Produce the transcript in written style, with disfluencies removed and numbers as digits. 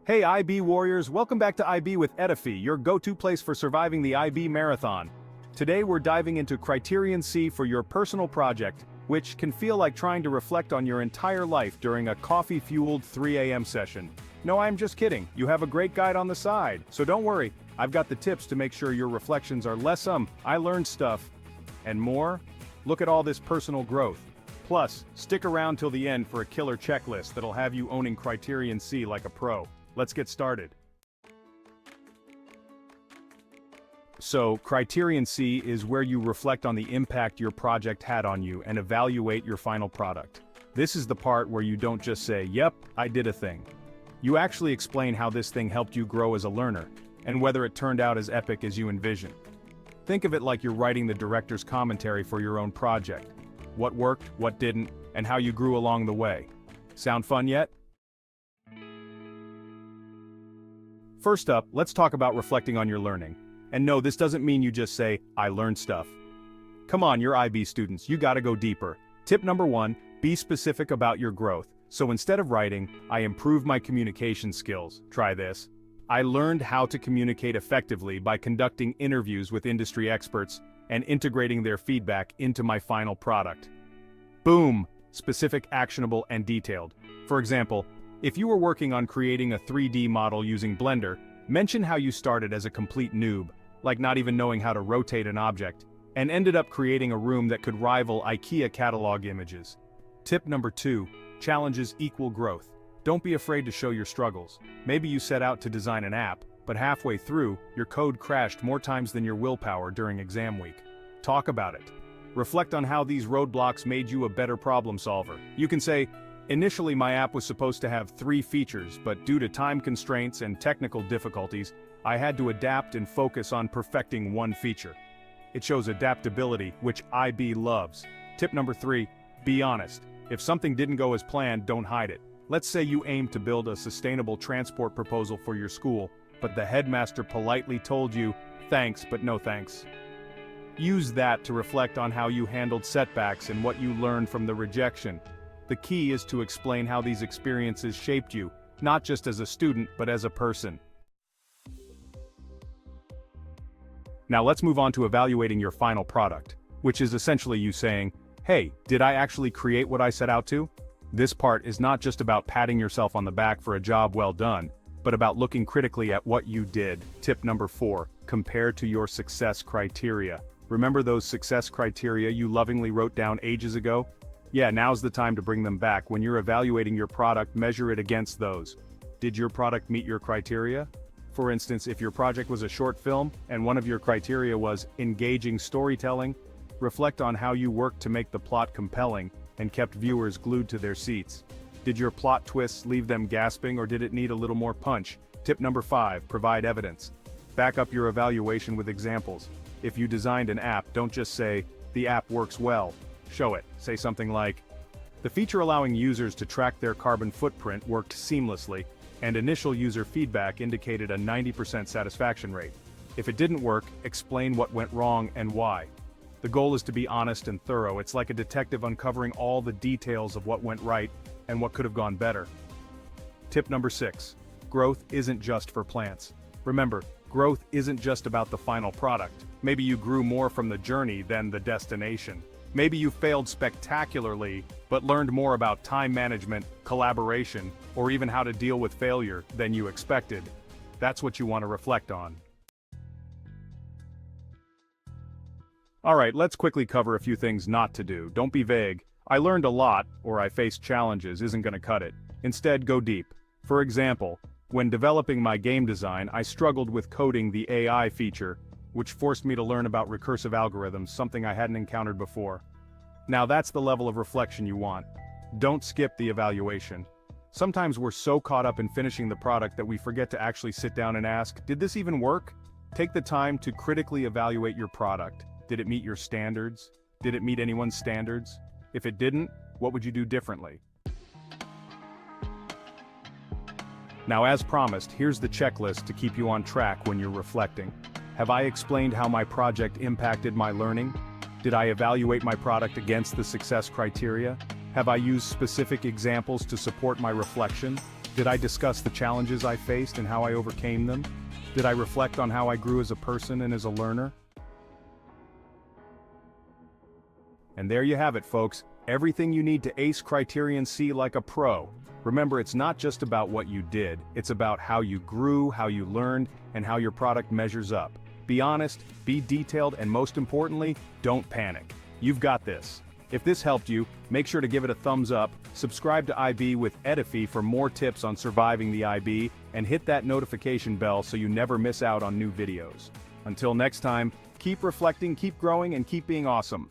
Hey IB Warriors, welcome back to IB with Etify, your go-to place for surviving the IB Marathon. Today we're diving into Criterion C for your personal project, which can feel like trying to reflect on your entire life during a coffee-fueled 3 a.m. session. No, I'm just kidding, you have a great guide on the side, so don't worry, I've got the tips to make sure your reflections are less I learned stuff, and more. Look at all this personal growth. Plus, stick around till the end for a killer checklist that'll have you owning Criterion C like a pro. Let's get started. So, Criterion C is where you reflect on the impact your project had on you and evaluate your final product. This is the part where you don't just say, "Yep, I did a thing." You actually explain how this thing helped you grow as a learner, and whether it turned out as epic as you envisioned. Think of it like you're writing the director's commentary for your own project. What worked, what didn't, and how you grew along the way. Sound fun yet? First up, let's talk about reflecting on your learning. And no, this doesn't mean you just say, "I learned stuff." Come on, you're IB students, you gotta go deeper. Tip number 1, be specific about your growth. So instead of writing, "I improved my communication skills," try this. "I learned how to communicate effectively by conducting interviews with industry experts and integrating their feedback into my final product." Boom! Specific, actionable, and detailed. For example, if you were working on creating a 3D model using Blender, mention how you started as a complete noob, like not even knowing how to rotate an object, and ended up creating a room that could rival IKEA catalog images. Tip number 2, challenges equal growth. Don't be afraid to show your struggles. Maybe you set out to design an app, but halfway through, your code crashed more times than your willpower during exam week. Talk about it. Reflect on how these roadblocks made you a better problem solver. You can say, "Initially my app was supposed to have 3 features, but due to time constraints and technical difficulties, I had to adapt and focus on perfecting 1 feature." It shows adaptability, which IB loves. Tip number 3, be honest. If something didn't go as planned, don't hide it. Let's say you aim to build a sustainable transport proposal for your school, but the headmaster politely told you, "Thanks, but no thanks." Use that to reflect on how you handled setbacks and what you learned from the rejection. The key is to explain how these experiences shaped you, not just as a student, but as a person. Now let's move on to evaluating your final product, which is essentially you saying, "Hey, did I actually create what I set out to?" This part is not just about patting yourself on the back for a job well done, but about looking critically at what you did. Tip number 4, compare to your success criteria. Remember those success criteria you lovingly wrote down ages ago? Yeah, now's the time to bring them back. When you're evaluating your product, measure it against those. Did your product meet your criteria? For instance, if your project was a short film, and one of your criteria was engaging storytelling, reflect on how you worked to make the plot compelling and kept viewers glued to their seats. Did your plot twists leave them gasping, or did it need a little more punch? Tip number 5, provide evidence. Back up your evaluation with examples. If you designed an app, don't just say, "The app works well." Show it. Say something like, "The feature allowing users to track their carbon footprint worked seamlessly, and initial user feedback indicated a 90% satisfaction rate." If it didn't work, explain what went wrong and why. The goal is to be honest and thorough. It's like a detective uncovering all the details of what went right and what could have gone better. Tip number 6, growth isn't just for plants. Remember, growth isn't just about the final product. Maybe you grew more from the journey than the destination. Maybe you failed spectacularly, but learned more about time management, collaboration, or even how to deal with failure than you expected. That's what you want to reflect on. Alright, let's quickly cover a few things not to do. Don't be vague. "I learned a lot," or "I faced challenges" isn't gonna cut it. Instead, go deep. For example, when developing my game design, I struggled with coding the AI feature, which forced me to learn about recursive algorithms, something I hadn't encountered before. Now that's the level of reflection you want. Don't skip the evaluation. Sometimes we're so caught up in finishing the product that we forget to actually sit down and ask, "Did this even work?" Take the time to critically evaluate your product. Did it meet your standards? Did it meet anyone's standards? If it didn't, what would you do differently? Now, as promised, here's the checklist to keep you on track when you're reflecting. Have I explained how my project impacted my learning? Did I evaluate my product against the success criteria? Have I used specific examples to support my reflection? Did I discuss the challenges I faced and how I overcame them? Did I reflect on how I grew as a person and as a learner? And there you have it, folks. Everything you need to ace Criterion C like a pro. Remember, it's not just about what you did, it's about how you grew, how you learned, and how your product measures up. Be honest, be detailed, and most importantly, don't panic. You've got this. If this helped you, make sure to give it a thumbs up, subscribe to IB with Etify for more tips on surviving the IB, and hit that notification bell so you never miss out on new videos. Until next time, keep reflecting, keep growing, and keep being awesome.